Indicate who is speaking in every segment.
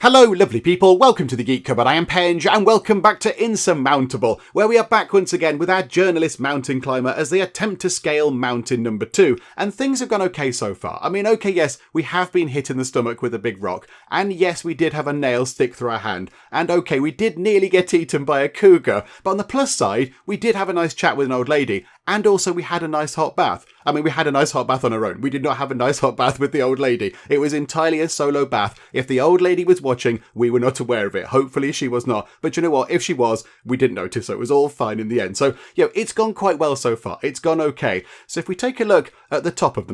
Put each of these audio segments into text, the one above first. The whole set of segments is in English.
Speaker 1: Hello lovely people, welcome to the Geek Cupboard. I am Penge and welcome back to Insurmountable, where we are back once again with our journalist mountain climber as they attempt to scale mountain number 2, and things have gone okay so far. I mean, okay, yes, we have been hit in the stomach with a big rock, and yes, we did have a nail stick through our hand, and okay, we did nearly get eaten by a cougar, but on the plus side, we did have a nice chat with an old lady, and also we had a nice hot bath. I mean, we had a nice hot bath on our own. We did not have a nice hot bath with the old lady. It was entirely a solo bath. If the old lady was watching, we were not aware of it. Hopefully she was not. But you know what? If she was, we didn't notice. So it was all fine in the end. So, it's gone quite well so far. It's gone okay. So if we take a look at the top of the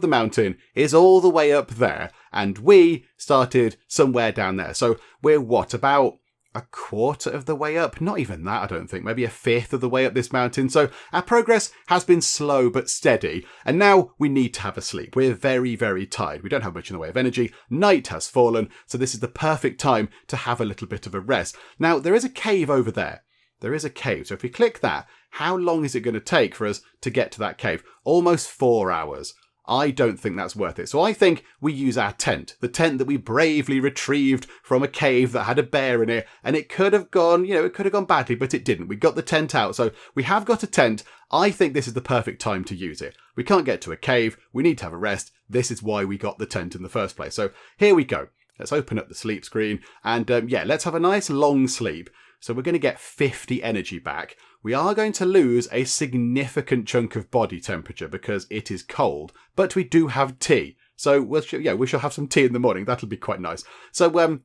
Speaker 1: mountain is all the way up there. And we started somewhere down there. So we're about a quarter of the way up? Not even that, I don't think. Maybe a fifth of the way up this mountain. So our progress has been slow but steady. And now we need to have a sleep. We're very, very tired. We don't have much in the way of energy. Night has fallen. So this is the perfect time to have a little bit of a rest. Now, there is a cave over there. There is a cave. So if we click that, how long is it going to take for us to get to that cave? Almost 4 hours. I don't think that's worth it. So I think we use our tent, the tent that we bravely retrieved from a cave that had a bear in it. And it could have gone, it could have gone badly, but it didn't. We got the tent out. So we have got a tent. I think this is the perfect time to use it. We can't get to a cave. We need to have a rest. This is why we got the tent in the first place. So here we go. Let's open up the sleep screen and let's have a nice long sleep. So we're going to get 50 energy back. We are going to lose a significant chunk of body temperature because it is cold, but we do have tea. So we shall have some tea in the morning. That'll be quite nice. So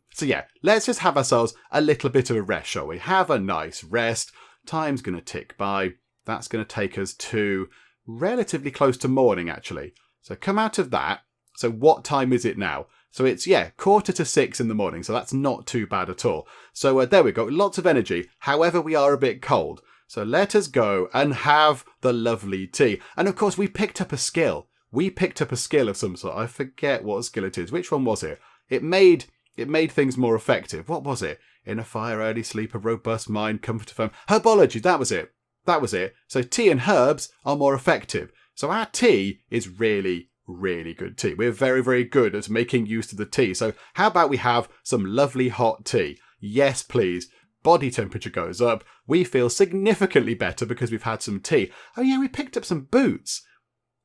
Speaker 1: let's just have ourselves a little bit of a rest, shall we? Have a nice rest. Time's going to tick by. That's going to take us to relatively close to morning, actually. So come out of that. So what time is it now? So it's, 5:45 in the morning. So that's not too bad at all. So there we go. Lots of energy. However, we are a bit cold. So let us go and have the lovely tea. And of course, we picked up a skill. We picked up a skill of some sort. I forget what skill it is. Which one was it? It made things more effective. What was it? Inner fire, early sleep, a robust mind, comfort of home. Herbology, that was it. That was it. So tea and herbs are more effective. So our tea is really, really good tea. We're very, very good at making use of the tea. So how about we have some lovely hot tea? Yes, please. Body temperature goes up. We feel significantly better because we've had some tea. Oh yeah, we picked up some boots.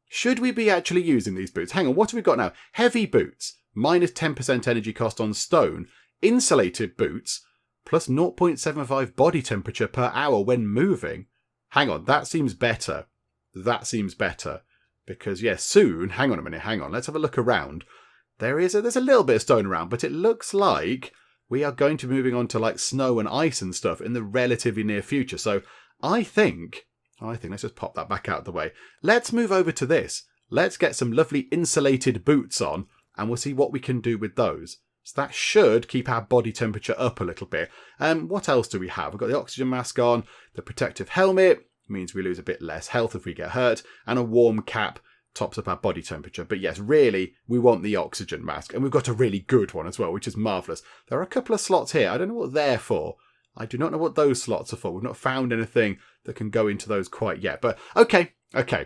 Speaker 1: Should we be actually using these boots? Hang on, what have we got now? Heavy boots, minus 10% energy cost on stone. Insulated boots, plus 0.75 body temperature per hour when moving. Hang on, that seems better. That seems better. Because, soon, hang on a minute, let's have a look around. There's a little bit of stone around, but it looks like we are going to be moving on to like snow and ice and stuff in the relatively near future. So I think, let's just pop that back out of the way. Let's move over to this. Let's get some lovely insulated boots on and we'll see what we can do with those. So that should keep our body temperature up a little bit. What else do we have? We've got the oxygen mask on, the protective helmet, means we lose a bit less health if we get hurt, and a warm cap tops up our body temperature. But yes, really, we want the oxygen mask. And we've got a really good one as well, which is marvellous. There are a couple of slots here. I don't know what they're for. I do not know what those slots are for. We've not found anything that can go into those quite yet. But okay,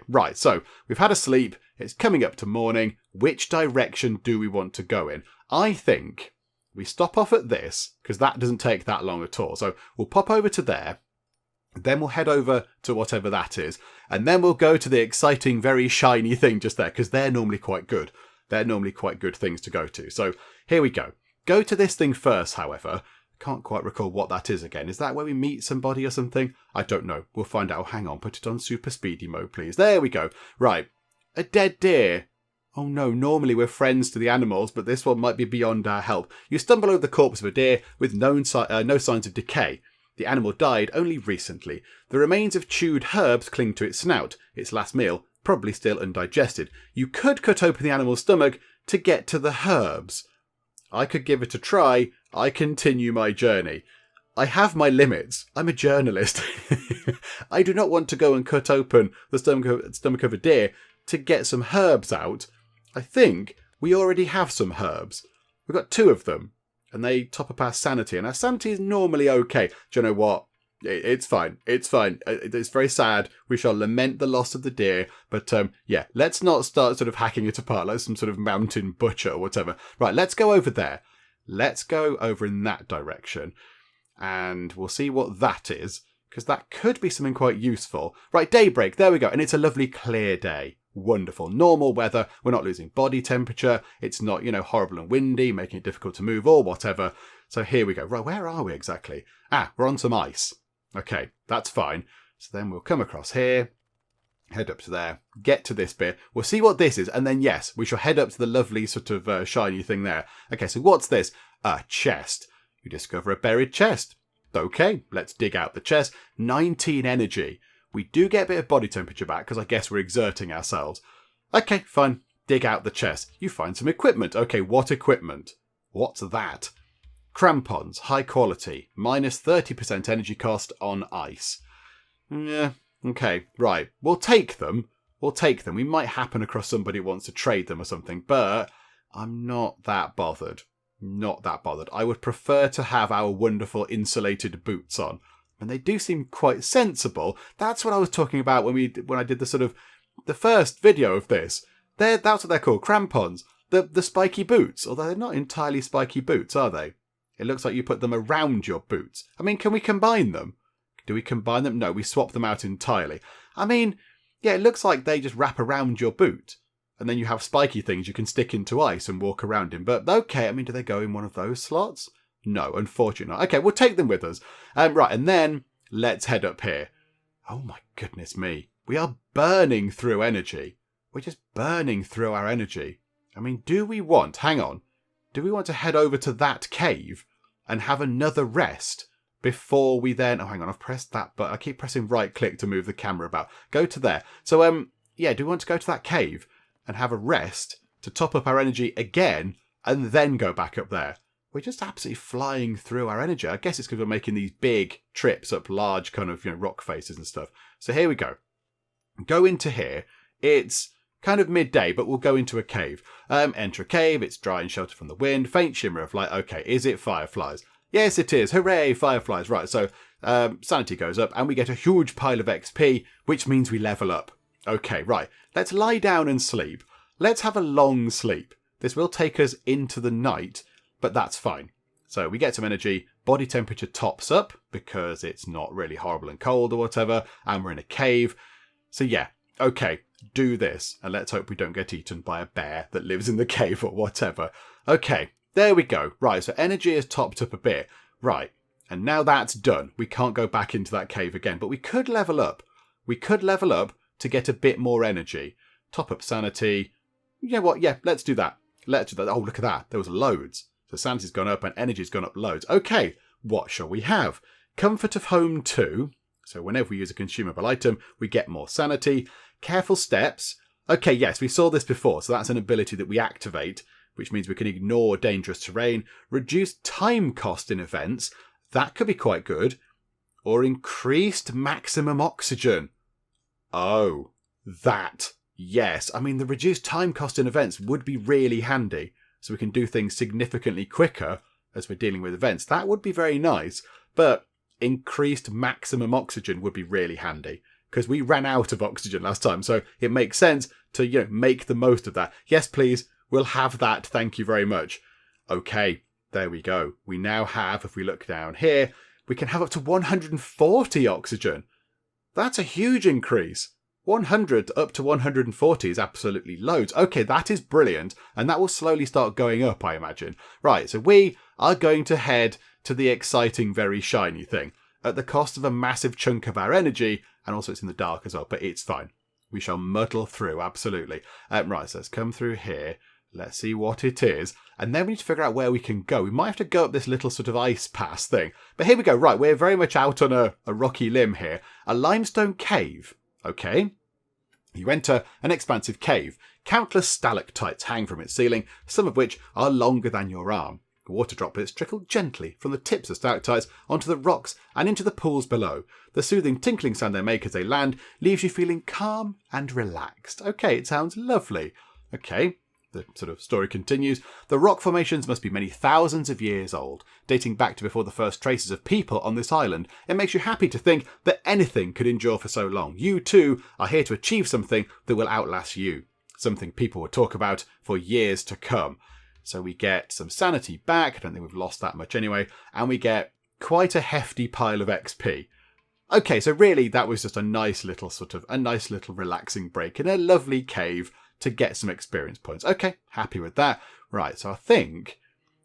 Speaker 1: right. So we've had a sleep. It's coming up to morning. Which direction do we want to go in? I think we stop off at this, because that doesn't take that long at all. So we'll pop over to there. Then we'll head over to whatever that is. And then we'll go to the exciting, very shiny thing just there, because they're normally quite good. They're normally quite good things to go to. So here we go. Go to this thing first, however. Can't quite recall what that is again. Is that where we meet somebody or something? I don't know. We'll find out. Hang on. Put it on super speedy mode, please. There we go. Right. A dead deer. Oh no, normally we're friends to the animals, but this one might be beyond our help. You stumble over the corpse of a deer with no signs of decay. The animal died only recently. The remains of chewed herbs cling to its snout, its last meal, probably still undigested. You could cut open the animal's stomach to get to the herbs. I could give it a try. I continue my journey. I have my limits. I'm a journalist. I do not want to go and cut open the stomach of a deer to get some herbs out. I think we already have some herbs. We've got 2 of them. And they top up our sanity. And our sanity is normally okay. Do you know what? It's fine. It's fine. It's very sad. We shall lament the loss of the deer. But let's not start sort of hacking it apart like some sort of mountain butcher or whatever. Right, let's go over there. let's go over in that direction and we'll see what that is, because that could be something quite useful. Right, Daybreak, there we go. And it's a lovely clear day. Wonderful. Normal weather. We're not losing body temperature. It's not, horrible and windy, making it difficult to move or whatever. So here we go. Right, where are we exactly? We're on some ice. Okay, that's fine. So then we'll come across here, head up to there, get to this bit. We'll see what this is. And then, yes, we shall head up to the lovely sort of shiny thing there. Okay, so what's this? A chest. You discover a buried chest. Okay, let's dig out the chest. 19 energy. We do get a bit of body temperature back because I guess we're exerting ourselves. Okay, fine. Dig out the chest. You find some equipment. Okay, what equipment? What's that? Crampons, high quality, minus 30% energy cost on ice. Yeah, okay, right. We'll take them. We might happen across somebody who wants to trade them or something, but I'm not that bothered. Not that bothered. I would prefer to have our wonderful insulated boots on. And they do seem quite sensible. That's what I was talking about when I did the first video of this. That's what they're called, crampons. The spiky boots. Although they're not entirely spiky boots, are they? It looks like you put them around your boots. I mean, can we combine them? Do we combine them? No, we swap them out entirely. I mean, yeah, it looks like they just wrap around your boot. And then you have spiky things you can stick into ice and walk around in. But okay, I mean, do they go in one of those slots? No, unfortunately not. Okay, we'll take them with us. Right, and then let's head up here. Oh my goodness me. We are burning through energy. We're just burning through our energy. I mean, do we want to head over to that cave and have another rest before we then... Oh, hang on, I've pressed that button. I keep pressing right click to move the camera about. Go to there. So, yeah, do we want to go to that cave and have a rest to top up our energy again and then go back up there? We're just absolutely flying through our energy. I guess it's because we're making these big trips up large kind of, rock faces and stuff. So here we go. Go into here. It's kind of midday, but we'll go into a cave. Enter a cave. It's dry and sheltered from the wind. Faint shimmer of light. Okay, is it fireflies? Yes, it is. Hooray, fireflies. Right, so sanity goes up and we get a huge pile of XP, which means we level up. Okay, right. Let's lie down and sleep. Let's have a long sleep. This will take us into the night, but that's fine. So we get some energy, body temperature tops up because it's not really horrible and cold or whatever, and we're in a cave. So yeah, okay, do this, and let's hope we don't get eaten by a bear that lives in the cave or whatever. Okay, there we go. Right, so energy is topped up a bit. Right, and now that's done. We can't go back into that cave again, but we could level up. We could level up to get a bit more energy. Top up sanity. You know what? Yeah, let's do that. Let's do that. Oh, look at that. There was loads. So sanity's gone up and energy's gone up loads. Okay, what shall we have? Comfort of home 2. So whenever we use a consumable item, we get more sanity. Careful steps. Okay, yes, we saw this before. So that's an ability that we activate, which means we can ignore dangerous terrain. Reduced time cost in events. That could be quite good. Or increased maximum oxygen. Oh, that. Yes. I mean, the reduced time cost in events would be really handy. So we can do things significantly quicker as we're dealing with events. That would be very nice. But increased maximum oxygen would be really handy. Because we ran out of oxygen last time. So it makes sense to, make the most of that. Yes, please. We'll have that. Thank you very much. Okay. There we go. We now have, if we look down here, we can have up to 140 oxygen. That's a huge increase. 100 up to 140 is absolutely loads. Okay, that is brilliant. And that will slowly start going up, I imagine. Right, so we are going to head to the exciting, very shiny thing. At the cost of a massive chunk of our energy. And also it's in the dark as well, but it's fine. We shall muddle through, absolutely. Right, so let's come through here. Let's see what it is. And then we need to figure out where we can go. We might have to go up this little sort of ice pass thing. But here we go. Right, we're very much out on a rocky limb here. A limestone cave. Okay. You enter an expansive cave. Countless stalactites hang from its ceiling, some of which are longer than your arm. Water droplets trickle gently from the tips of stalactites onto the rocks and into the pools below. The soothing tinkling sound they make as they land leaves you feeling calm and relaxed. Okay, it sounds lovely. Okay. The sort of story continues. The rock formations must be many thousands of years old, dating back to before the first traces of people on this island. It makes you happy to think that anything could endure for so long. You, too, are here to achieve something that will outlast you. Something people will talk about for years to come. So we get some sanity back. I don't think we've lost that much anyway. And we get quite a hefty pile of XP. Okay, so really that was just a nice little relaxing break in a lovely cave to get some experience points. Okay, happy with that. Right, so I think,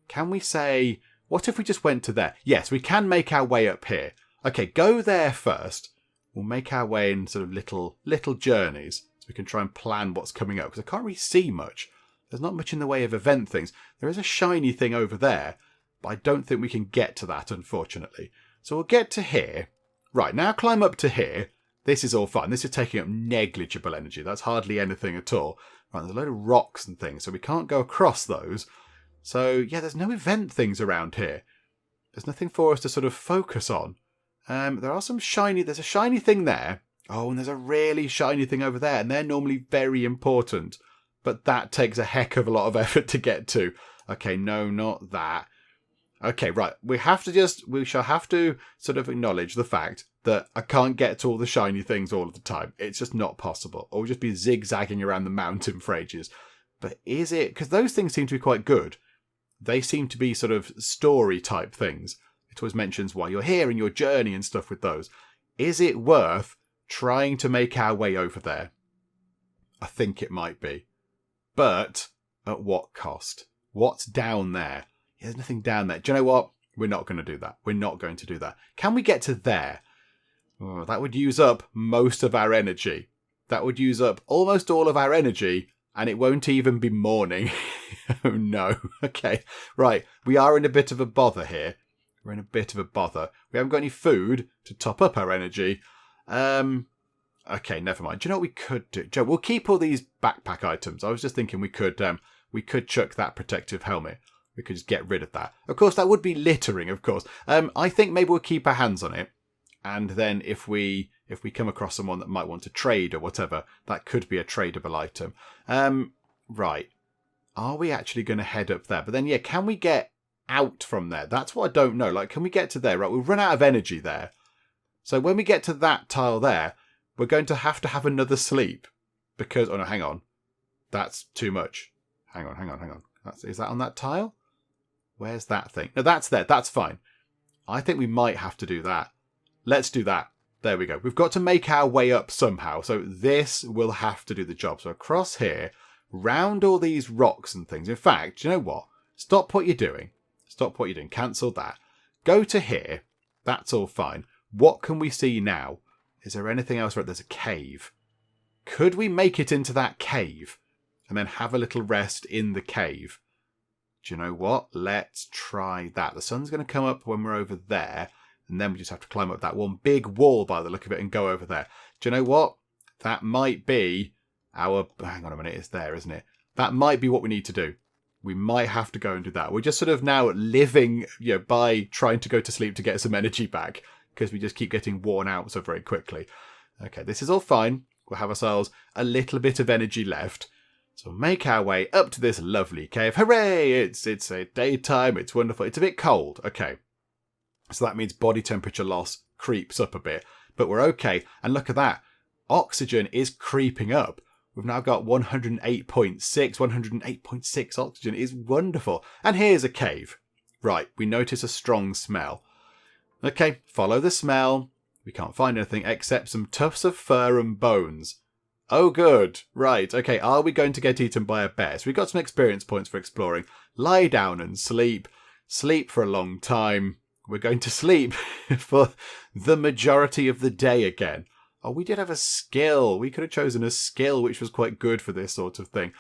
Speaker 1: can we say, what if we just went to there? Yes, we can make our way up here. Okay, go there first. We'll make our way in sort of little journeys so we can try and plan what's coming up, because I can't really see much. There's not much in the way of event things. There is a shiny thing over there, but I don't think we can get to that, unfortunately. So we'll get to here. Right, now climb up to here. This is all fine. This is taking up negligible energy. That's hardly anything at all. Right, there's a load of rocks and things, so we can't go across those. So, yeah, there's no event things around here. There's nothing for us to sort of focus on. There's a shiny thing there. Oh, and there's a really shiny thing over there, and they're normally very important. But that takes a heck of a lot of effort to get to. Okay, no, not that. Okay, right. We shall have to sort of acknowledge the fact that I can't get to all the shiny things all of the time. It's just not possible. Or we'll just be zigzagging around the mountain for ages. But is it? Because those things seem to be quite good. They seem to be sort of story type things. It always mentions why you're here and your journey and stuff with those. Is it worth trying to make our way over there? I think it might be. But at what cost? What's down there? Yeah, there's nothing down there. Do you know what? We're not going to do that. We're not going to do that. Can we get to there? Oh, that would use up most of our energy. That would use up almost all of our energy, and it won't even be morning. Oh no. Okay. Right. We are in a bit of a bother here. We're in a bit of a bother. We haven't got any food to top up our energy. Okay, never mind. Do you know what we could do? Joe, we'll keep all these backpack items. I was just thinking we could chuck that protective helmet. We could just get rid of that. Of course, that would be littering, of course. I think maybe we'll keep our hands on it. And then if we come across someone that might want to trade or whatever, that could be a tradable item. Right. Are we actually going to head up there? But then, yeah, can we get out from there? That's what I don't know. Like, can we get to there? Right, we've run out of energy there. So when we get to that tile there, we're going to have another sleep. Because, oh no, hang on. That's too much. Hang on. Is that on that tile? Where's that thing? No, that's there. That's fine. I think we might have to do that. Let's do that. There we go. We've got to make our way up somehow. So this will have to do the job. So across here, round all these rocks and things. In fact, you know what? Stop what you're doing. Cancel that. Go to here. That's all fine. What can we see now? Is there anything else? Right, there's a cave. Could we make it into that cave and then have a little rest in the cave? Do you know what? Let's try that. The sun's going to come up when we're over there, and then we just have to climb up that one big wall by the look of it and go over there. Do you know what? That might be our... Hang on a minute. It's there, isn't it? That might be what we need to do. We might have to go and do that. We're just sort of now living, by trying to go to sleep to get some energy back, because we just keep getting worn out so very quickly. Okay, this is all fine. We'll have ourselves a little bit of energy left. So we'll make our way up to this lovely cave. Hooray! It's a daytime. It's wonderful. It's a bit cold. Okay. So that means body temperature loss creeps up a bit. But we're okay. And look at that. Oxygen is creeping up. We've now got 108.6. 108.6 oxygen is wonderful. And here's a cave. Right, we notice a strong smell. Okay, follow the smell. We can't find anything except some tufts of fur and bones. Oh, good. Right, okay, are we going to get eaten by a bear? So we've got some experience points for exploring. Lie down and sleep. Sleep for a long time. We're going to sleep for the majority of the day again. Oh, we did have a skill. We could have chosen a skill which was quite good for this sort of thing.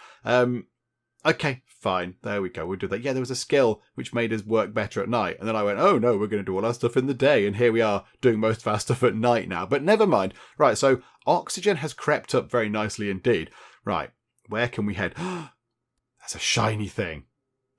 Speaker 1: Okay, fine. There we go. We'll do that. Yeah, there was a skill which made us work better at night. And then I went, oh no, we're going to do all our stuff in the day. And here we are doing most of our stuff at night now. But never mind. Right, so oxygen has crept up very nicely indeed. Right, where can we head? That's a shiny thing.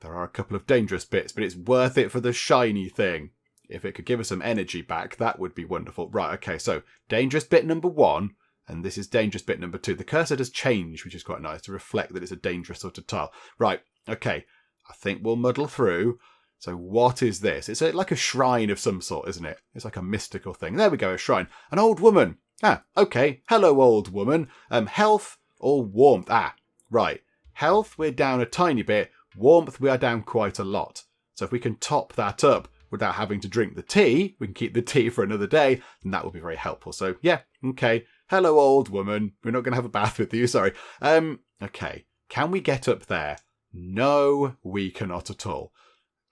Speaker 1: There are a couple of dangerous bits, but it's worth it for the shiny thing. If it could give us some energy back, that would be wonderful. Right, okay, so dangerous bit number 1, and this is dangerous bit number 2. The cursor does change, which is quite nice, to reflect that it's a dangerous sort of tile. Right, okay, I think we'll muddle through. So what is this? It's like a shrine of some sort, isn't it? It's like a mystical thing. There we go, a shrine. An old woman. Ah, okay. Hello, old woman. Health or warmth? Ah, right. Health, we're down a tiny bit. Warmth, we are down quite a lot. So if we can top that up without having to drink the tea, we can keep the tea for another day, and that will be very helpful. So yeah, okay. Hello, old woman. We're not going to have a bath with you, sorry. Okay. Can we get up there? No, we cannot at all.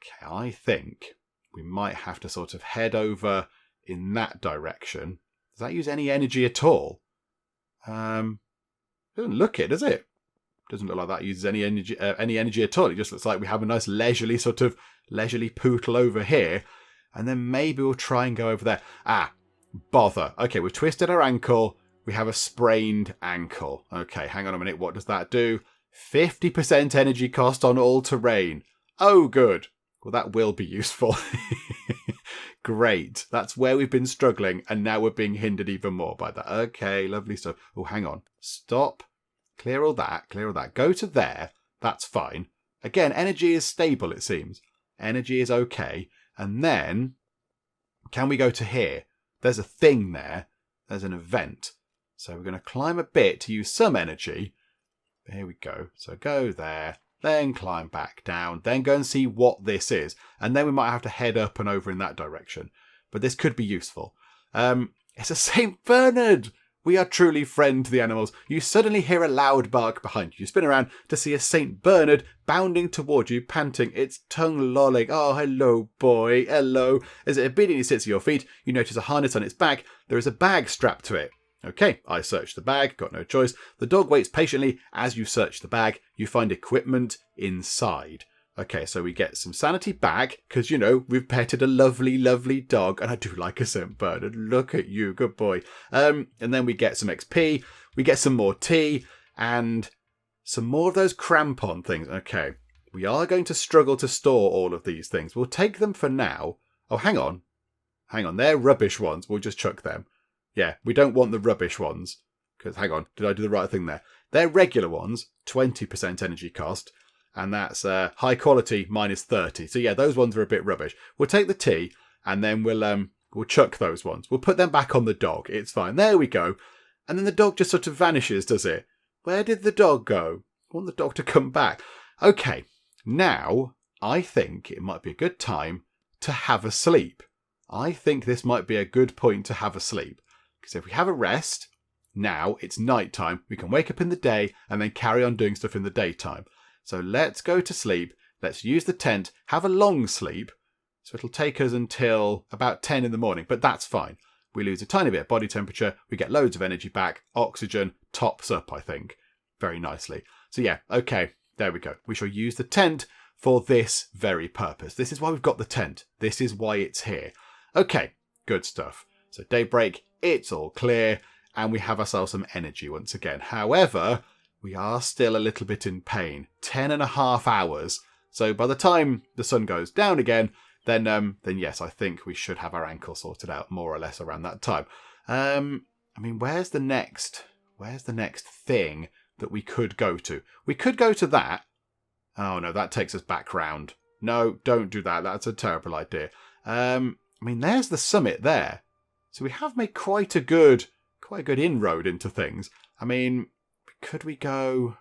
Speaker 1: Okay, I think we might have to sort of head over in that direction. Does that use any energy at all? Doesn't look it, does it? Doesn't look like that uses any energy at all. It just looks like we have a nice leisurely pootle over here, and then maybe we'll try and go over there. Bother. Okay, we've twisted our ankle. We have a sprained ankle. Okay, hang on a minute. What does that do? 50% energy cost on all terrain. Oh, good. Well, that will be useful. Great. That's where we've been struggling, and now we're being hindered even more by that. Okay, lovely stuff. Oh, hang on. Stop. Clear all that. Go to there. That's fine. Again, energy is stable, it seems. Energy is okay. And then, can we go to here? There's a thing there. There's an event. So we're going to climb a bit to use some energy. Here we go. So go there. Then climb back down. Then go and see what this is. And then we might have to head up and over in that direction. But this could be useful. It's a St. Bernard! We are truly friend to the animals. You suddenly hear a loud bark behind you. You spin around to see a St. Bernard bounding toward you, panting, its tongue lolling. Oh, hello, boy, hello. As it obediently sits at your feet, you notice a harness on its back. There is a bag strapped to it. Okay, I search the bag, got no choice. The dog waits patiently. As you search the bag, you find equipment inside. Okay, so we get some sanity back, because, you know, we've petted a lovely, lovely dog, and I do like a St. Bernard. Look at you, good boy. And then we get some XP, we get some more tea, and some more of those crampon things. Okay, we are going to struggle to store all of these things. We'll take them for now. Oh, hang on, they're rubbish ones. We'll just chuck them. Yeah, we don't want the rubbish ones, because, hang on, did I do the right thing there? They're regular ones, 20% energy cost. And that's high quality minus 30. So yeah, those ones are a bit rubbish. We'll take the tea, and then we'll chuck those ones. We'll put them back on the dog. It's fine. There we go. And then the dog just sort of vanishes, does it? Where did the dog go? I want the dog to come back. Okay, now I think it might be a good time to have a sleep. I think this might be a good point to have a sleep. Because if we have a rest, now it's night time. We can wake up in the day and then carry on doing stuff in the daytime. So let's go to sleep. Let's use the tent, have a long sleep. So it'll take us until about 10 in the morning, but that's fine. We lose a tiny bit of body temperature. We get loads of energy back. Oxygen tops up, I think, very nicely. So yeah, okay, there we go. We shall use the tent for this very purpose. This is why we've got the tent. This is why it's here. Okay, good stuff. So Daybreak, it's all clear, and we have ourselves some energy once again. However, we are still a little bit in pain. 10.5 hours. So by the time the sun goes down again, then yes, I think we should have our ankle sorted out more or less around that time. I mean, where's the next thing that we could go to? We could go to that. Oh no, that takes us back round. No, don't do that. That's a terrible idea. I mean, there's the summit there. So we have made quite a good inroad into things. I mean, could we go...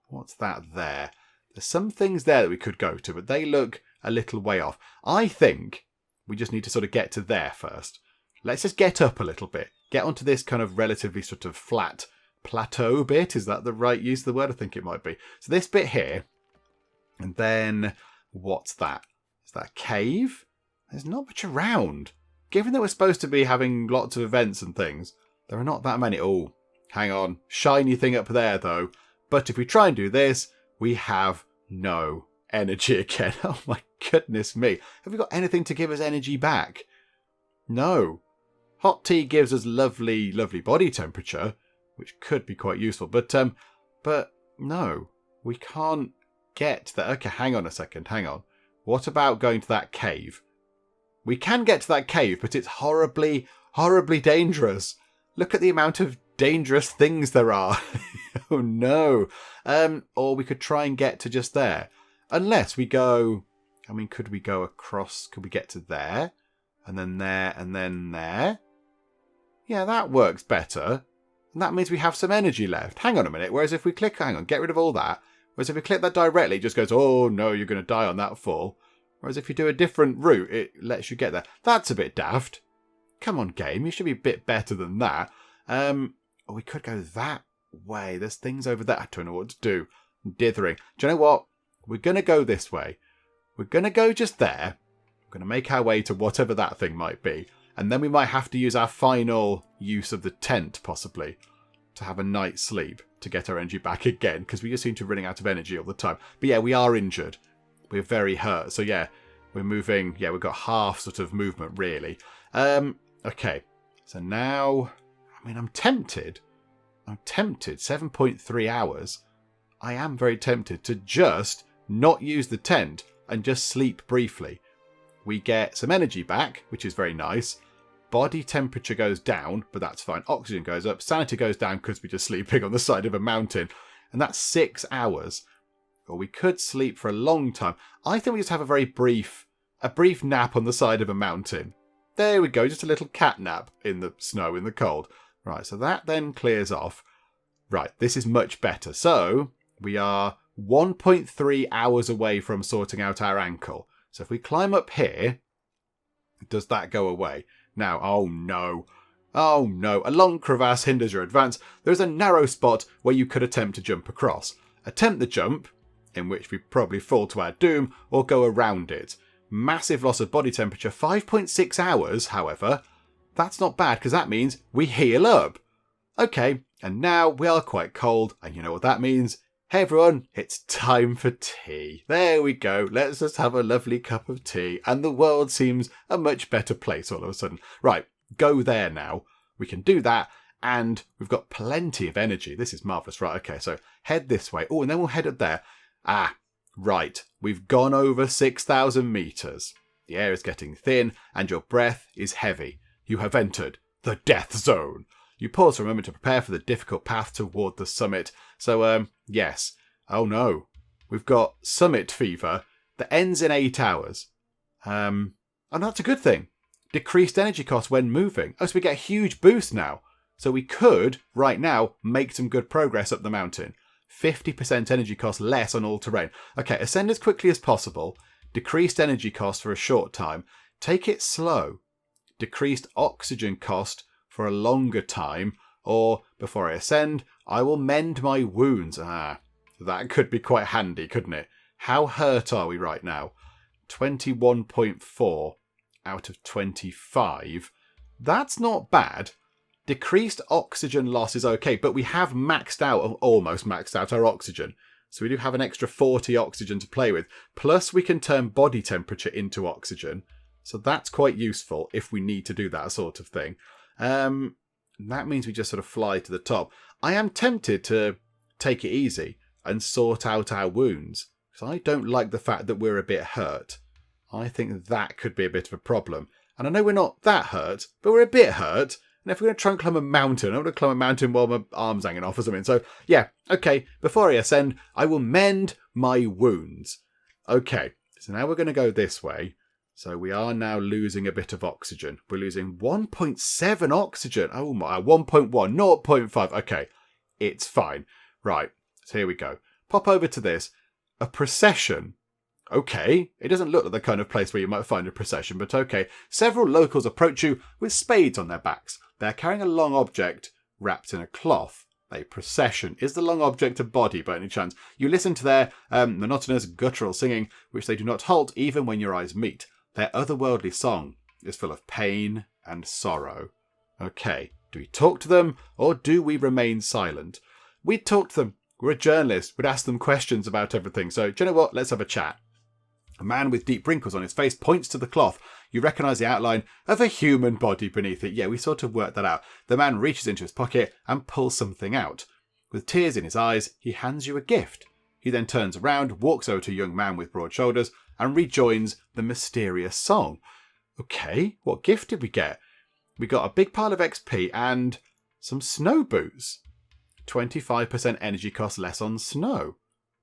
Speaker 1: What's that there? There's some things there that we could go to, but they look a little way off. I think we just need to sort of get to there first. Let's just get up a little bit. Get onto this kind of relatively sort of flat plateau bit. Is that the right use of the word? I think it might be. So this bit here. And then, what's that? Is that a cave? There's not much around. Given that we're supposed to be having lots of events and things, there are not that many. Oh, hang on. Shiny thing up there, though. But if we try and do this, we have no energy again. Oh my goodness me. Have we got anything to give us energy back? No. Hot tea gives us lovely, lovely body temperature, which could be quite useful. But no, we can't get that. Okay, hang on a second. Hang on. What about going to that cave? We can get to that cave, but it's horribly, horribly dangerous. Look at the amount of dangerous things there are. Oh no. Or we could try and get to just there. Unless we go... I mean, could we go across? Could we get to there? And then there, and then there? Yeah, that works better. And that means we have some energy left. Hang on a minute. Whereas if we click... Hang on, get rid of all that. Whereas if we click that directly, it just goes, oh no, you're going to die on that fall. Whereas if you do a different route, it lets you get there. That's a bit daft. Come on, game. You should be a bit better than that. Or we could go that way. There's things over there. I don't know what to do. I'm dithering. Do you know what? We're going to go this way. We're going to go just there. We're going to make our way to whatever that thing might be. And then we might have to use our final use of the tent, possibly, to have a night's sleep to get our energy back again. Because we just seem to be running out of energy all the time. But yeah, we are injured. We're very hurt. So yeah, we're moving. Yeah, we've got half sort of movement, really. Okay. So now, I mean, I'm tempted. 7.3 hours. I am very tempted to just not use the tent and just sleep briefly. We get some energy back, which is very nice. Body temperature goes down, but that's fine. Oxygen goes up. Sanity goes down because we're just sleeping on the side of a mountain. And that's 6 hours. Or we could sleep for a long time. I think we just have a brief nap on the side of a mountain. There we go, just a little cat nap in the snow, in the cold. Right, so that then clears off. Right, this is much better. So we are 1.3 hours away from sorting out our ankle. So if we climb up here, does that go away? Now, oh no, a long crevasse hinders your advance. There's a narrow spot where you could attempt to jump across. Attempt the jump, in which we probably fall to our doom, or go around it. Massive loss of body temperature, 5.6 hours, however. That's not bad, because that means we heal up. Okay, and now we are quite cold, and you know what that means? Hey everyone, it's time for tea. There we go. Let's just have a lovely cup of tea. And the world seems a much better place all of a sudden. Right, go there now. We can do that. And we've got plenty of energy. This is marvellous. Right, okay, so head this way. Oh, and then we'll head up there. Ah, right. We've gone over 6,000 meters. The air is getting thin and your breath is heavy. You have entered the death zone. You pause for a moment to prepare for the difficult path toward the summit. So, yes. Oh no. We've got summit fever that ends in 8 hours. And that's a good thing. Decreased energy cost when moving. Oh, so we get a huge boost now. So we could, right now, make some good progress up the mountain. 50% energy cost less on all terrain. Okay, ascend as quickly as possible. Decreased energy cost for a short time. Take it slow. Decreased oxygen cost for a longer time, or before I ascend, I will mend my wounds. Ah, that could be quite handy, couldn't it? How hurt are we right now? 21.4 out of 25. That's not bad. Decreased oxygen loss is okay, but we have maxed out, almost maxed out our oxygen. So we do have an extra 40 oxygen to play with. Plus we can turn body temperature into oxygen. So that's quite useful if we need to do that sort of thing. That means we just sort of fly to the top. I am tempted to take it easy and sort out our wounds, because I don't like the fact that we're a bit hurt. I think that could be a bit of a problem. And I know we're not that hurt, but we're a bit hurt. And if we're going to try and climb a mountain, I want to climb a mountain while my arm's hanging off or something. So, yeah, okay, before I ascend, I will mend my wounds. Okay, so now we're going to go this way. So we are now losing a bit of oxygen. We're losing 1.7 oxygen. Oh my, 1.1, 0.5. Okay, it's fine. Right, so here we go. Pop over to this. A procession. Okay, it doesn't look like the kind of place where you might find a procession, but okay. Several locals approach you with spades on their backs. They're carrying a long object wrapped in a cloth. A procession. Is the long object a body by any chance? You listen to their monotonous guttural singing, which they do not halt even when your eyes meet. Their otherworldly song is full of pain and sorrow. Okay, do we talk to them or do we remain silent? We'd talk to them. We're a journalist. We'd ask them questions about everything. So, do you know what? Let's have a chat. A man with deep wrinkles on his face points to the cloth. You recognise the outline of a human body beneath it. Yeah, we sort of worked that out. The man reaches into his pocket and pulls something out. With tears in his eyes, he hands you a gift. He then turns around, walks over to a young man with broad shoulders, and rejoins the mysterious song. Okay, what gift did we get? We got a big pile of XP and some snow boots. 25% energy cost less on snow.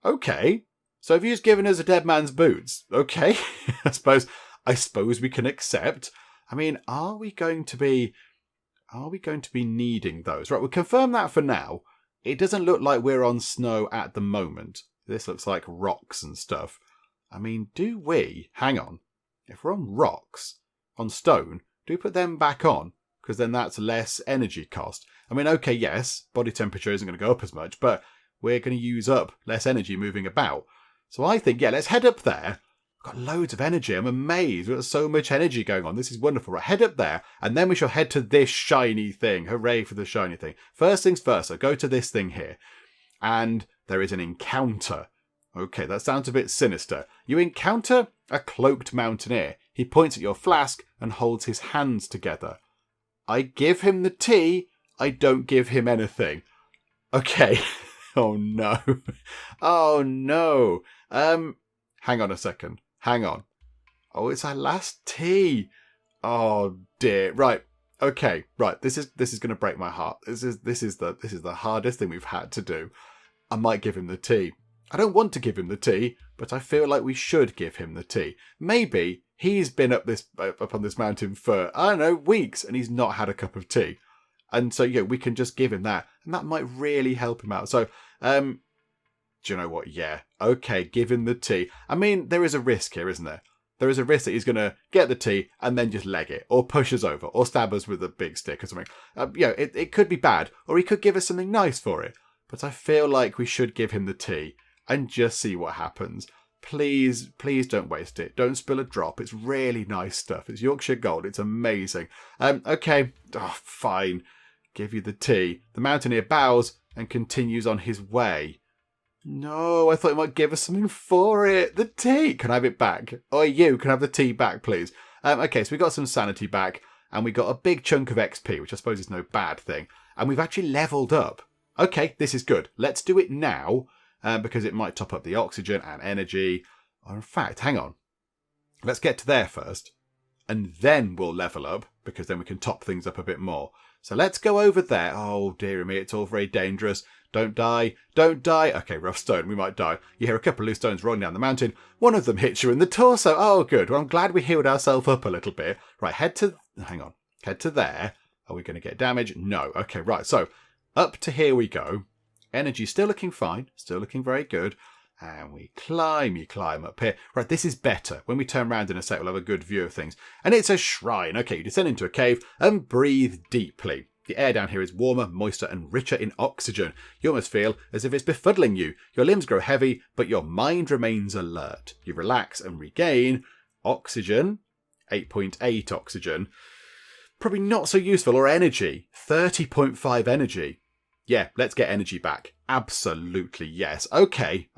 Speaker 1: Okay, so have you just given us a dead man's boots? Okay, I suppose we can accept. I mean, are we going to be needing those? Right, we'll confirm that for now. It doesn't look like we're on snow at the moment. This looks like rocks and stuff. I mean, do we... Hang on. If we're on rocks, on stone, do we put them back on? Because then that's less energy cost. I mean, okay, yes, body temperature isn't going to go up as much, but we're going to use up less energy moving about. So I think, yeah, let's head up there. We've got loads of energy. I'm amazed. We've got so much energy going on. This is wonderful. Right, head up there, and then we shall head to this shiny thing. Hooray for the shiny thing. First things first, so go to this thing here. And there is an encounter. Okay, that sounds a bit sinister. You encounter a cloaked mountaineer. He points at your flask and holds his hands together. I give him the tea. I don't give him anything. Okay. Oh no. Oh no. Hang on a second. Hang on. Oh, it's our last tea. Oh dear. Right. Okay. Right. This is going to break my heart. This is the hardest thing we've had to do. I might give him the tea. I don't want to give him the tea, but I feel like we should give him the tea. Maybe he's been up on this mountain for, I don't know, weeks, and he's not had a cup of tea. And so, yeah, we can just give him that, and that might really help him out. So, do you know what? Yeah, okay, give him the tea. I mean, there is a risk here, isn't there? There is a risk that he's going to get the tea and then just leg it, or push us over, or stab us with a big stick or something. It could be bad, or he could give us something nice for it. But I feel like we should give him the tea and just see what happens. Please, please don't waste it. Don't spill a drop. It's really nice stuff. It's Yorkshire Gold. It's amazing. Okay. Oh, fine. Give you the tea. The mountaineer bows and continues on his way. No, I thought he might give us something for it. The tea. Can I have it back? Oh, you can have the tea back, please. Okay, so we got some sanity back, and we got a big chunk of XP, which I suppose is no bad thing. And we've actually leveled up. Okay, this is good. Let's do it now, because it might top up the oxygen and energy. Or in fact, hang on. Let's get to there first, and then we'll level up, because then we can top things up a bit more. So let's go over there. Oh, dear me, it's all very dangerous. Don't die. Don't die. Okay, rough stone. We might die. You hear a couple of loose stones rolling down the mountain. One of them hits you in the torso. Oh, good. Well, I'm glad we healed ourselves up a little bit. Right, head to... Hang on. Head to there. Are we going to get damage? No. Okay, right. So, up to here we go. Energy still looking fine. Still looking very good. And we climb. You climb up here. Right, this is better. When we turn around in a sec, we'll have a good view of things. And it's a shrine. Okay, you descend into a cave and breathe deeply. The air down here is warmer, moister, and richer in oxygen. You almost feel as if it's befuddling you. Your limbs grow heavy, but your mind remains alert. You relax and regain oxygen, 8.8 oxygen. Probably not so useful, or energy, 30.5 energy. Yeah, let's get energy back. Absolutely, yes. Okay,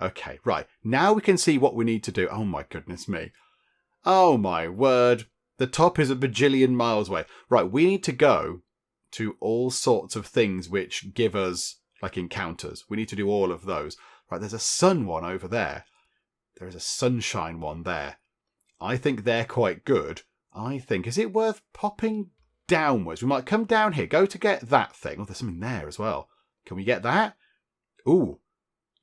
Speaker 1: right. Now we can see what we need to do. Oh my goodness me. Oh my word. The top is a bajillion miles away. Right, we need to go to all sorts of things which give us, like, encounters. We need to do all of those. Right, there's a sun one over there. There is a sunshine one there. I think they're quite good. Is it worth popping downwards? We might come down here, go to get that thing. Oh, there's something there as well. Can we get that? Ooh,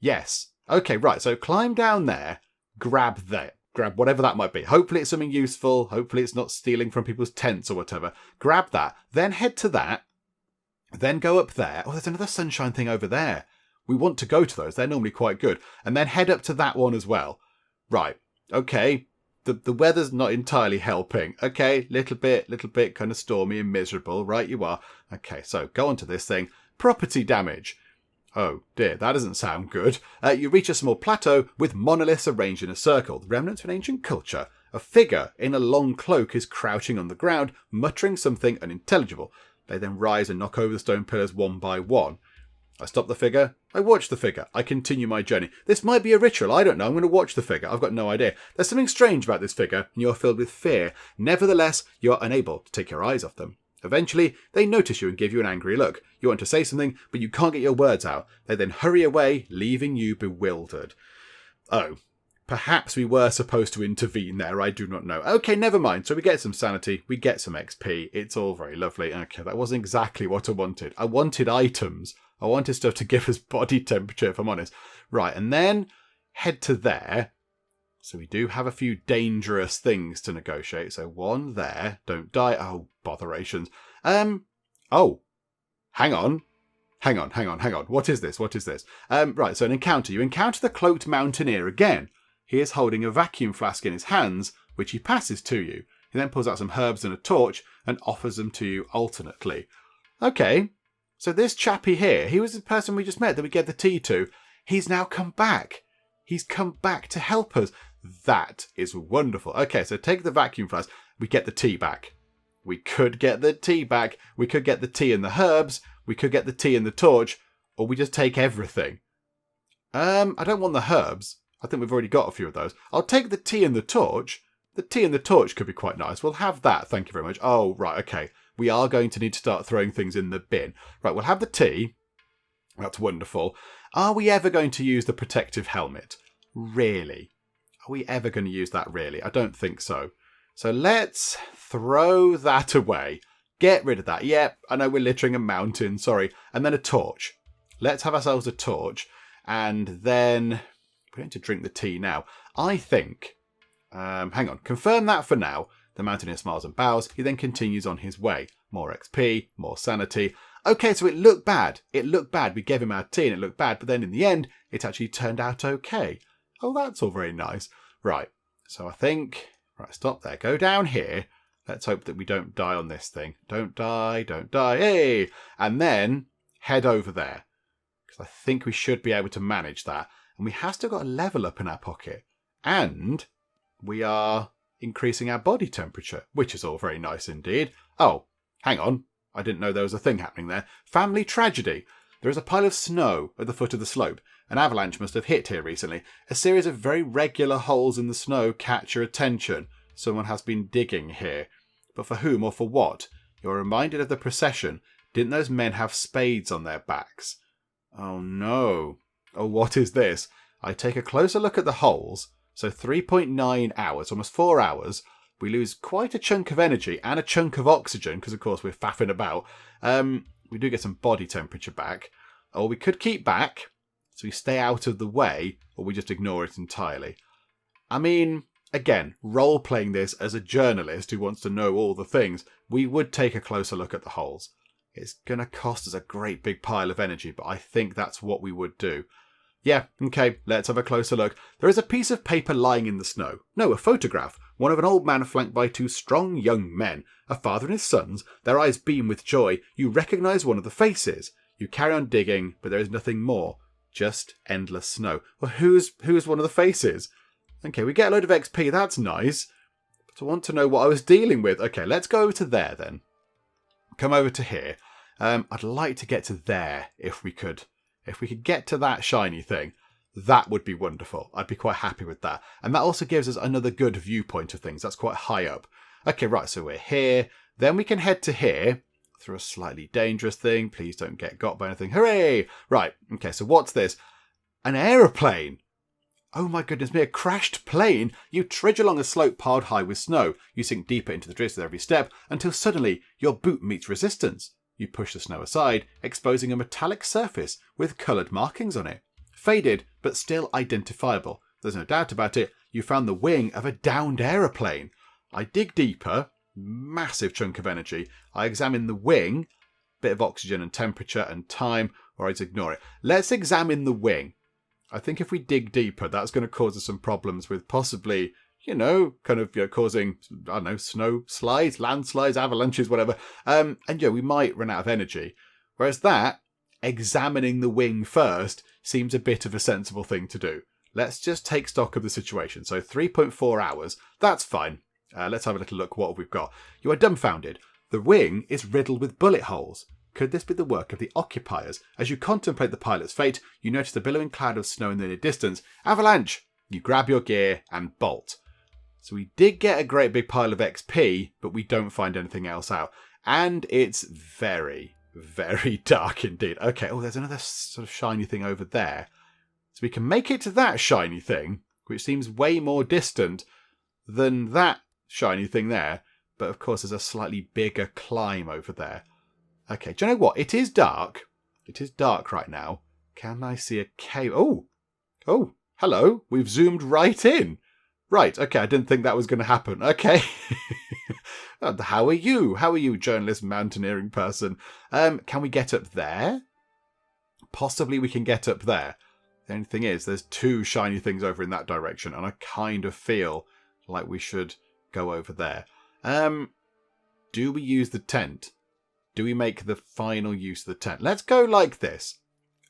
Speaker 1: yes. Okay, right, so climb down there, grab that. Grab whatever that might be. Hopefully it's something useful. Hopefully it's not stealing from people's tents or whatever. Grab that. Then head to that. Then go up there. Oh, there's another sunshine thing over there. We want to go to those. They're normally quite good. And then head up to that one as well. Right. Okay. The weather's not entirely helping. Okay. Little bit kind of stormy and miserable. Right, you are. Okay, so go on to this thing. Property damage. Oh dear, that doesn't sound good. You reach a small plateau with monoliths arranged in a circle, the remnants of an ancient culture. A figure in a long cloak is crouching on the ground, muttering something unintelligible. They then rise and knock over the stone pillars one by one. I stop the figure. I watch the figure. I continue my journey. This might be a ritual. I don't know. I'm going to watch the figure. I've got no idea. There's something strange about this figure, and you're filled with fear. Nevertheless, you are unable to take your eyes off them. Eventually, they notice you and give you an angry look. You want to say something, but you can't get your words out. They then hurry away, leaving you bewildered. Oh, perhaps we were supposed to intervene there. I do not know. Okay, never mind. So we get some sanity. We get some XP. It's all very lovely. Okay, that wasn't exactly what I wanted. I wanted items. I wanted stuff to give us body temperature, if I'm honest. Right, and then head to there. So we do have a few dangerous things to negotiate. So one there. Don't die. Oh, botherations. Oh, hang on. Hang on. What is this? Right, so an encounter. You encounter the cloaked mountaineer again. He is holding a vacuum flask in his hands, which he passes to you. He then pulls out some herbs and a torch and offers them to you alternately. Okay, so this chappie here, he was the person we just met that we gave the tea to. He's now come back. He's come back to help us. That is wonderful. Okay, so take the vacuum flask. We get the tea back. We could get the tea back. We could get the tea and the herbs. We could get the tea and the torch. Or we just take everything. I don't want the herbs. I think we've already got a few of those. I'll take the tea and the torch. The tea and the torch could be quite nice. We'll have that. Thank you very much. Oh, right. Okay. We are going to need to start throwing things in the bin. Right. We'll have the tea. That's wonderful. Are we ever going to use the protective helmet? Really? Are we ever going to use that really? I don't think so. So let's throw that away. Get rid of that. Yep, I know we're littering a mountain. Sorry. And then a torch. Let's have ourselves a torch. And then we're going to drink the tea now. I think... hang on. Confirm that for now. The mountaineer smiles and bows. He then continues on his way. More XP. More sanity. Okay, so it looked bad. It looked bad. We gave him our tea and it looked bad. But then in the end, it actually turned out okay. Oh, that's all very nice. Right. So I think... Right, stop there. Go down here. Let's hope that we don't die on this thing. Don't die. Don't die. Hey! And then head over there. Because I think we should be able to manage that. And we have still got a level up in our pocket. And we are increasing our body temperature, which is all very nice indeed. Oh, hang on. I didn't know there was a thing happening there. Family tragedy. There is a pile of snow at the foot of the slope. An avalanche must have hit here recently. A series of very regular holes in the snow catch your attention. Someone has been digging here. But for whom or for what? You're reminded of the procession. Didn't those men have spades on their backs? Oh no. Oh, what is this? I take a closer look at the holes. So 3.9 hours, almost 4 hours. We lose quite a chunk of energy and a chunk of oxygen, because of course we're faffing about. We do get some body temperature back. Or we could keep back, so we stay out of the way, or we just ignore it entirely. I mean, again, role-playing this as a journalist who wants to know all the things, we would take a closer look at the holes. It's going to cost us a great big pile of energy, but I think that's what we would do. Yeah, okay, let's have a closer look. There is a piece of paper lying in the snow. No, a photograph. One of an old man flanked by two strong young men. A father and his sons. Their eyes beam with joy. You recognise one of the faces. You carry on digging, but there is nothing more. Just endless snow. Well, who's one of the faces? Okay, we get a load of XP. That's nice. But I want to know what I was dealing with. Okay, let's go over to there then. Come over to here. I'd like to get to there if we could. If we could get to that shiny thing, that would be wonderful. I'd be quite happy with that. And that also gives us another good viewpoint of things. That's quite high up. Okay, right, so we're here. Then we can head to here through a slightly dangerous thing. Please don't get got by anything. Hooray! Right, okay, so what's this? An aeroplane. Oh my goodness me, a crashed plane. You trudge along a slope piled high with snow. You sink deeper into the drifts with every step until suddenly your boot meets resistance. You push the snow aside, exposing a metallic surface with coloured markings on it. Faded, but still identifiable. There's no doubt about it. You found the wing of a downed aeroplane. I dig deeper. Massive chunk of energy. I examine the wing. Bit of oxygen and temperature and time, or I'd ignore it. Let's examine the wing. I think if we dig deeper, that's going to cause us some problems with possibly, causing, I don't know, snow slides, landslides, avalanches, whatever. And we might run out of energy. Whereas that, examining the wing first, seems a bit of a sensible thing to do. Let's just take stock of the situation. So 3.4 hours, that's fine. Let's have a little look what we've got. You are dumbfounded. The wing is riddled with bullet holes. Could this be the work of the occupiers? As you contemplate the pilot's fate, you notice a billowing cloud of snow in the near distance. Avalanche! You grab your gear and bolt. So we did get a great big pile of XP, but we don't find anything else out. And it's very, very dark indeed. Okay, oh, there's another sort of shiny thing over there. So we can make it to that shiny thing, which seems way more distant than that shiny thing there. But of course, there's a slightly bigger climb over there. Okay, do you know what? It is dark. It is dark right now. Can I see a cave? Oh, hello. We've zoomed right in. Right, okay, I didn't think that was going to happen. Okay. How are you? How are you, journalist mountaineering person? Can we get up there? possibly we can get up there. The only thing is, there's 2 shiny things over in that direction, and I kind of feel like we should go over there. Do we use the tent? Do we make the final use of the tent? Let's go like this.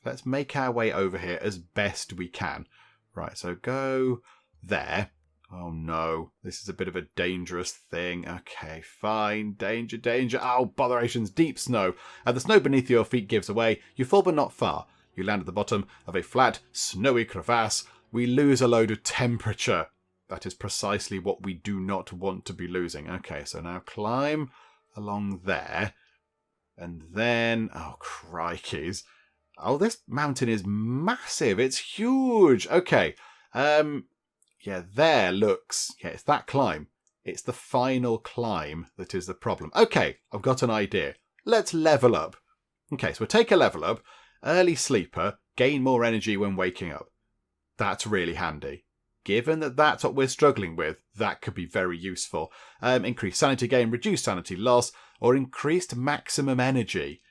Speaker 1: Let's make our way over here as best we can. Right, so go there. Oh no, this is a bit of a dangerous thing. Okay, fine. Danger, danger. Oh, botherations. Deep snow. As the snow beneath your feet gives away, you fall but not far. You land at the bottom of a flat, snowy crevasse. We lose a load of temperature. That is precisely what we do not want to be losing. Okay, so now climb along there. And then... Oh, crikeys. Oh, this mountain is massive. It's huge. Okay. Yeah, there looks... Yeah, it's that climb. It's the final climb that is the problem. Okay, I've got an idea. Let's level up. Okay, so we'll take a level up. Early sleeper, gain more energy when waking up. That's really handy. Given that that's what we're struggling with, that could be very useful. Increased sanity gain, reduced sanity loss, or increased maximum energy.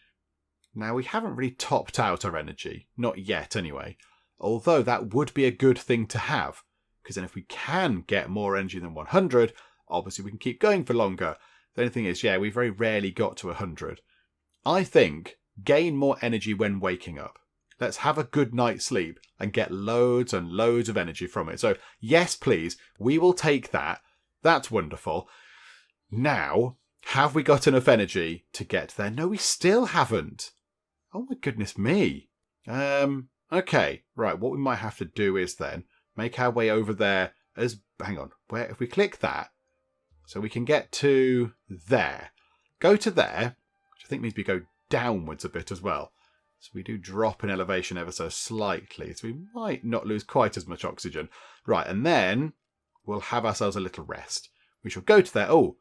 Speaker 1: Now, we haven't really topped out our energy. Not yet, anyway. Although that would be a good thing to have. Because then if we can get more energy than 100, obviously we can keep going for longer. The only thing is, yeah, we very rarely got to 100. I think gain more energy when waking up. Let's have a good night's sleep and get loads and loads of energy from it. So, yes, please, we will take that. That's wonderful. Now, have we got enough energy to get there? No, we still haven't. Oh, my goodness me. Okay, right, what we might have to do is then make our way over there as... Hang on, where if we click that, so we can get to there. Go to there, which I think means we go downwards a bit as well. So we do drop in elevation ever so slightly, so we might not lose quite as much oxygen. Right, and then we'll have ourselves a little rest. We shall go to there. Oh,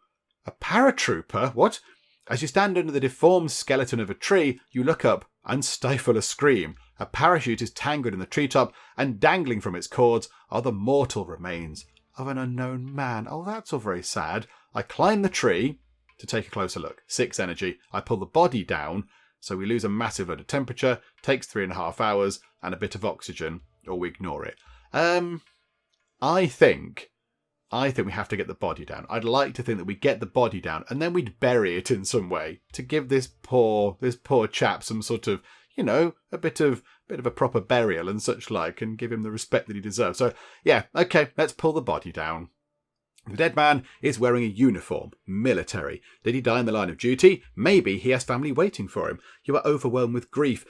Speaker 1: a paratrooper? What? As you stand under the deformed skeleton of a tree, you look up and stifle a scream. A parachute is tangled in the treetop, and dangling from its cords are the mortal remains of an unknown man. Oh, that's all very sad. I climb the tree to take a closer look. 6 energy. I pull the body down, so we lose a massive load of temperature. Takes 3.5 hours and a bit of oxygen, or we ignore it. I think we have to get the body down. I'd like to think that we get the body down and then we'd bury it in some way to give this poor chap some sort of, you know, a bit of a proper burial and such like, and give him the respect that he deserves. So yeah, okay, let's pull the body down. The dead man is wearing a uniform, military. Did he die in the line of duty? Maybe he has family waiting for him. You are overwhelmed with grief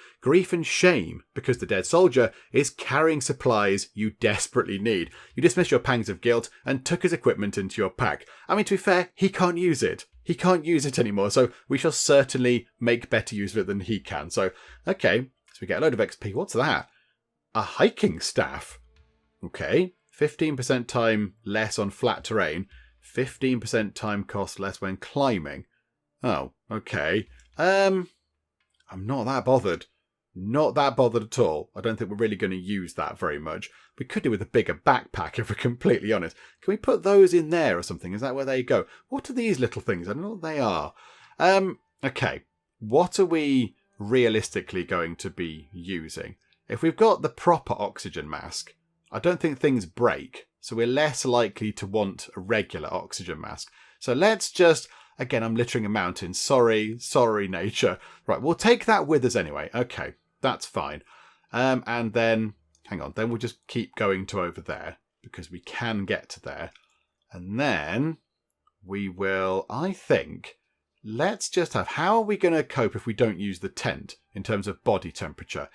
Speaker 1: and shame, because the dead soldier is carrying supplies you desperately need. You dismiss your pangs of guilt and took his equipment into your pack. I mean, to be fair, he can't use it. He can't use it anymore, so we shall certainly make better use of it than he can. So, okay, so we get a load of XP. What's that? A hiking staff. Okay. 15% time less on flat terrain, 15% time cost less when climbing. Oh, okay. I'm not that bothered. Not that bothered at all. I don't think we're really going to use that very much. We could do with a bigger backpack, if we're completely honest. Can we put those in there or something? Is that where they go? What are these little things? I don't know what they are. Okay. What are we realistically going to be using? If we've got the proper oxygen mask, I don't think things break, so we're less likely to want a regular oxygen mask. So let's just... Again, I'm littering a mountain. Sorry, nature. Right, we'll take that with us anyway. Okay, that's fine. And then... Hang on, then we'll just keep going to over there, because we can get to there. And then we will, I think... Let's just have... How are we going to cope if we don't use the tent in terms of body temperature?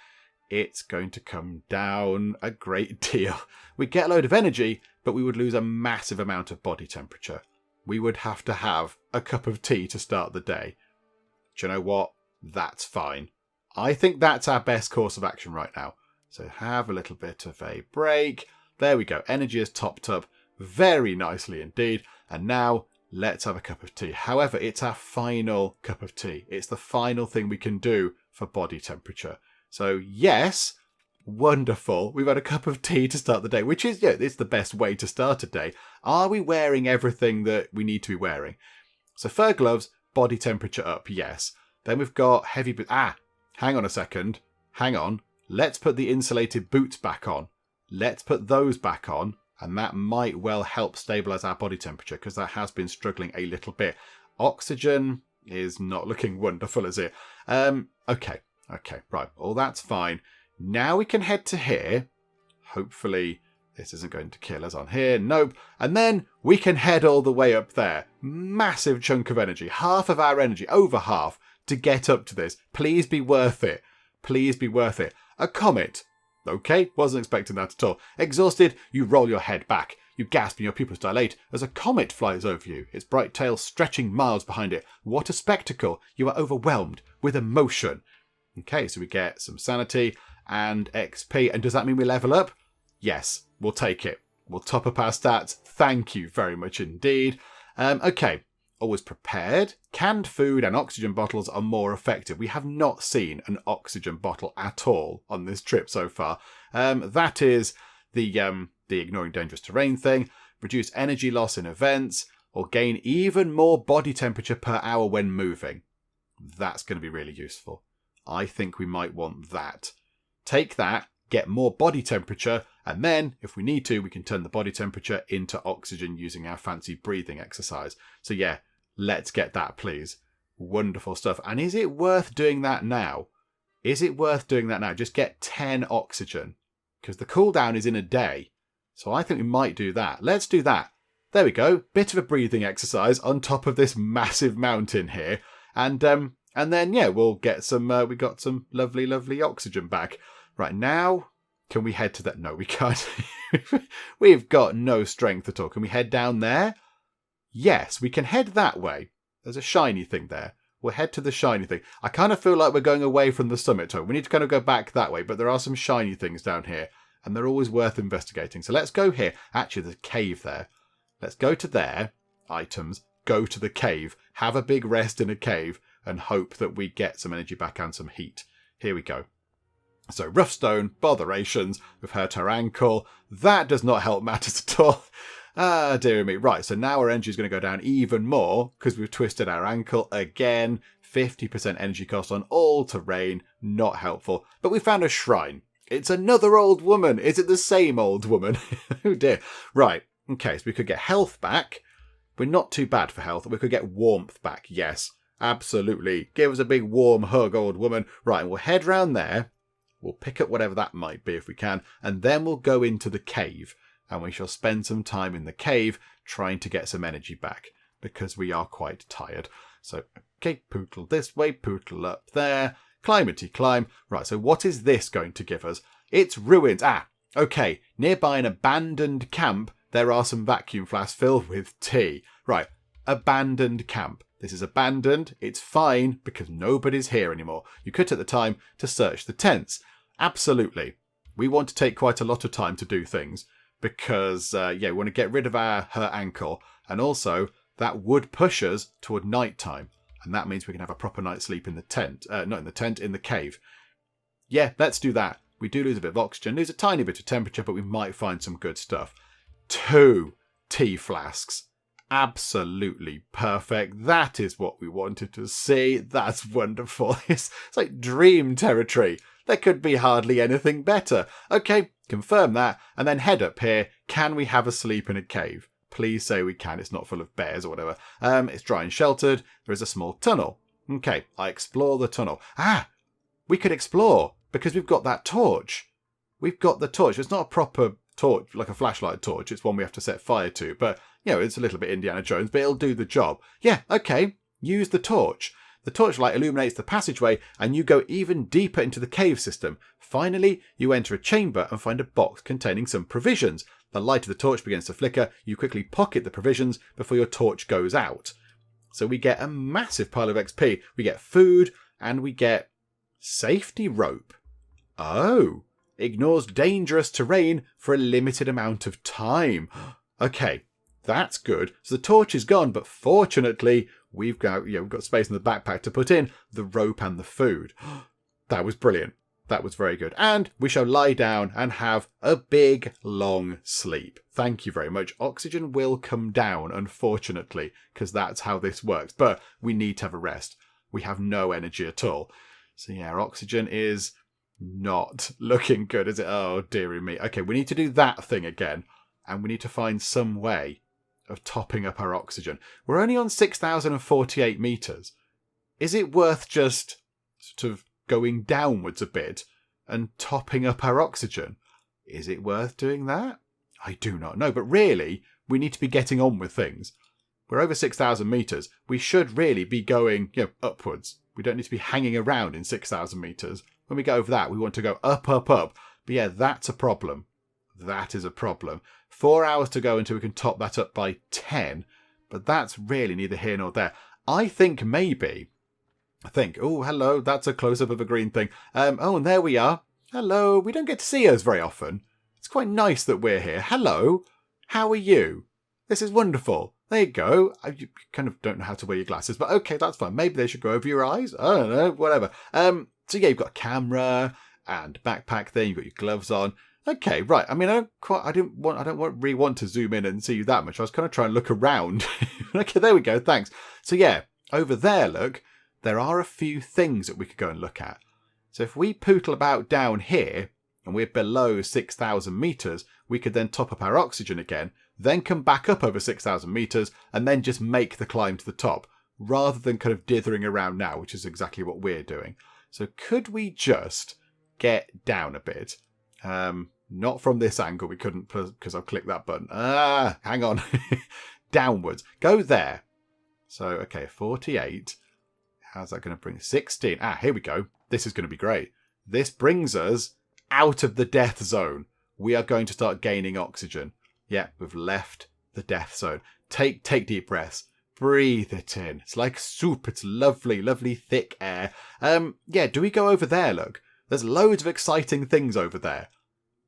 Speaker 1: It's going to come down a great deal. We get a load of energy, but we would lose a massive amount of body temperature. We would have to have a cup of tea to start the day. Do you know what? That's fine. I think that's our best course of action right now. So have a little bit of a break. There we go. Energy is topped up very nicely indeed. And now let's have a cup of tea. However, it's our final cup of tea. It's the final thing we can do for body temperature. So yes, wonderful. We've had a cup of tea to start the day, which is, yeah, it's the best way to start a day. Are we wearing everything that we need to be wearing? So fur gloves, body temperature up, yes. Then we've got heavy... hang on a second. hang on. Let's put the insulated boots back on. Let's put those back on. And that might well help stabilize our body temperature because that has been struggling a little bit. Oxygen is not looking wonderful, is it? Okay, right. All that's fine. Now we can head to here. Hopefully this isn't going to kill us on here. Nope. And then we can head all the way up there. Massive chunk of energy. Half of our energy, over half, to get up to this. Please be worth it. Please be worth it. A comet. Okay, wasn't expecting that at all. Exhausted, you roll your head back. You gasp and your pupils dilate as a comet flies over you, its bright tail stretching miles behind it. What a spectacle. You are overwhelmed with emotion. Okay, so we get some sanity and XP. And does that mean we level up? Yes, we'll take it. We'll top up our stats. Thank you very much indeed. Okay, always prepared. Canned food and oxygen bottles are more effective. We have not seen an oxygen bottle at all on this trip so far. That is the ignoring dangerous terrain thing. Reduce energy loss in events or gain even more body temperature per hour when moving. That's going to be really useful. I think we might want that. Take that, get more body temperature, and then, if we need to, we can turn the body temperature into oxygen using our fancy breathing exercise. So yeah, let's get that, please. Wonderful stuff. And is it worth doing that now? Is it worth doing that now? Just get 10 oxygen. Because the cooldown is in a day. So I think we might do that. Let's do that. There we go. Bit of a breathing exercise on top of this massive mountain here. And then, yeah, we'll get some, we got some lovely, lovely oxygen back. Right, now, can we head to that? No, we can't. We've got no strength at all. Can we head down there? Yes, we can head that way. There's a shiny thing there. We'll head to the shiny thing. I kind of feel like we're going away from the summit, Tom. We need to kind of go back that way, but there are some shiny things down here, and they're always worth investigating. So let's go here. Actually, there's a cave there. Let's go to there. Items. Go to the cave. Have a big rest in a cave, and hope that we get some energy back and some heat. Here we go. So, rough stone, botherations, we've hurt our ankle. That does not help matters at all. Ah, dear me. Right, so now our energy is going to go down even more because we've twisted our ankle again. 50% energy cost on all terrain. Not helpful. But we found a shrine. It's another old woman. Is it the same old woman? Oh dear. Right, okay, so we could get health back. We're not too bad for health. We could get warmth back. Yes, absolutely. Give us a big warm hug, old woman. Right, and we'll head round there. We'll pick up whatever that might be if we can, and then we'll go into the cave, and we shall spend some time in the cave trying to get some energy back, because we are quite tired. So, okay, pootle this way, pootle up there, climbity climb. Right, so what is this going to give us? It's ruins. Ah, okay, nearby an abandoned camp, there are some vacuum flasks filled with tea. Right, abandoned camp. This is abandoned. It's fine because nobody's here anymore. You could take the time to search the tents. Absolutely. We want to take quite a lot of time to do things because, yeah, we want to get rid of her ankle. And also, that would push us toward night time. And that means we can have a proper night's sleep in the tent. Not in the tent, in the cave. Yeah, let's do that. We do lose a bit of oxygen, lose a tiny bit of temperature, but we might find some good stuff. 2 tea flasks. Absolutely perfect. That is what we wanted to see. That's wonderful. It's like dream territory. There could be hardly anything better. Okay, confirm that, and then head up here. Can we have a sleep in a cave? Please say we can. It's not full of bears or whatever. It's dry and sheltered. There is a small tunnel. Okay, I explore the tunnel. Ah, we could explore because we've got that torch. We've got the torch. It's not a proper torch, like a flashlight torch. It's one we have to set fire to, but you know, it's a little bit Indiana Jones, but it'll do the job. Yeah, okay, use the torch. The torchlight illuminates the passageway and you go even deeper into the cave system. Finally, you enter a chamber and find a box containing some provisions. The light of the torch begins to flicker. You quickly pocket the provisions before your torch goes out. So we get a massive pile of XP. We get food and we get safety rope. Oh, ignores dangerous terrain for a limited amount of time. Okay. That's good. So the torch is gone, but fortunately, we've got space in the backpack to put in the rope and the food. That was brilliant. That was very good. And we shall lie down and have a big, long sleep. Thank you very much. Oxygen will come down, unfortunately, because that's how this works. But we need to have a rest. We have no energy at all. So yeah, our oxygen is not looking good, is it? Oh, dearie me. Okay, we need to do that thing again. And we need to find some way of topping up our oxygen. We're only on 6,048 metres. Is it worth just sort of going downwards a bit and topping up our oxygen? Is it worth doing that? I do not know. But really, we need to be getting on with things. We're over 6,000 metres. We should really be going, upwards. We don't need to be hanging around in 6,000 metres. When we go over that, we want to go up, up, up. But yeah, that's a problem. That is a problem. 4 hours to go until we can top that up by 10. But that's really neither here nor there. I think, oh, hello, that's a close-up of a green thing. Oh, and there we are. Hello, we don't get to see us very often. It's quite nice that we're here. Hello, how are you? This is wonderful. There you go. You kind of don't know how to wear your glasses, but okay, that's fine. Maybe they should go over your eyes. I don't know, whatever. So yeah, you've got a camera and backpack there. You've got your gloves on. Okay, right. I mean, I don't really want to zoom in and see you that much. I was kind of trying to look around. Okay, there we go. Thanks. So yeah, over there, look, there are a few things that we could go and look at. So if we pootle about down here and we're below 6,000 metres, we could then top up our oxygen again, then come back up over 6,000 metres and then just make the climb to the top rather than kind of dithering around now, which is exactly what we're doing. So could we just get down a bit? Not from this angle, we couldn't because I've clicked that button. Hang on. Downwards. Go there. So, okay, 48. How's that going to bring 16? Here we go. This is going to be great. This brings us out of the death zone. We are going to start gaining oxygen. Yeah, we've left the death zone. Take deep breaths. Breathe it in. It's like soup. It's lovely, lovely thick air. Yeah, do we go over there, look? There's loads of exciting things over there.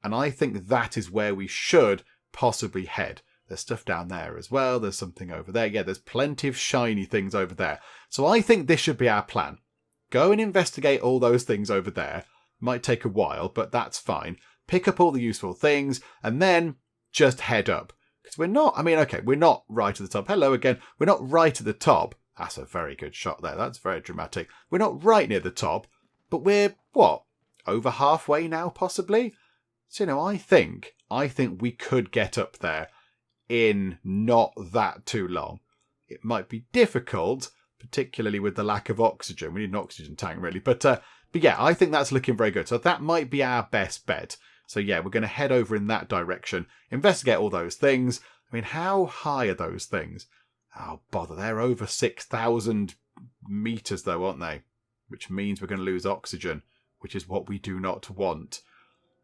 Speaker 1: And I think that is where we should possibly head. There's stuff down there as well. There's something over there. Yeah, there's plenty of shiny things over there. So I think this should be our plan. Go and investigate all those things over there. Might take a while, but that's fine. Pick up all the useful things and then just head up. Because we're not right at the top. Hello again. We're not right at the top. That's a very good shot there. That's very dramatic. We're not right near the top, but we're, over halfway now, possibly? So, I think we could get up there in not that too long. It might be difficult, particularly with the lack of oxygen. We need an oxygen tank, really. But yeah, I think that's looking very good. So that might be our best bet. So yeah, we're going to head over in that direction, investigate all those things. I mean, how high are those things? Oh, bother. They're over 6,000 metres, though, aren't they? Which means we're going to lose oxygen, which is what we do not want.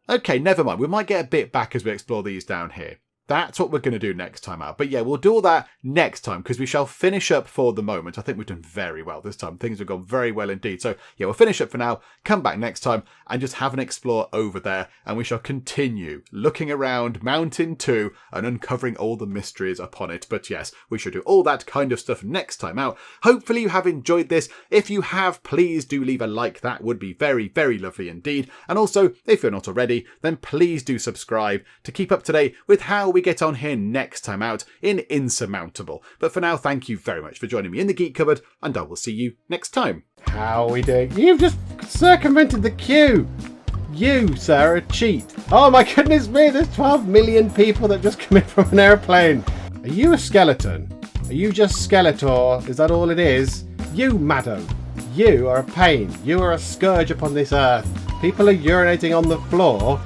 Speaker 1: Okay, never mind. We might get a bit back as we explore these down here. That's what we're going to do next time out. But yeah, we'll do all that next time because we shall finish up for the moment. I think we've done very well this time. Things have gone very well indeed. So yeah, we'll finish up for now, come back next time and just have an explore over there. And we shall continue looking around Mountain 2 and uncovering all the mysteries upon it. But yes, we shall do all that kind of stuff next time out. Hopefully you have enjoyed this. If you have, please do leave a like. That would be very, very lovely indeed. And also, if you're not already, then please do subscribe to keep up to date with how we get on here next time out in Insurmountable. But for now, thank you very much for joining me in the Geek Cupboard, and I will see you next time.
Speaker 2: How are we doing? You've just circumvented the queue. You, sir, are a cheat. Oh my goodness me, there's 12 million people that just come in from an airplane. Are you a skeleton? Are you just Skeletor? Is that all it is? You, madam. You are a pain. You are a scourge upon this earth. People are urinating on the floor.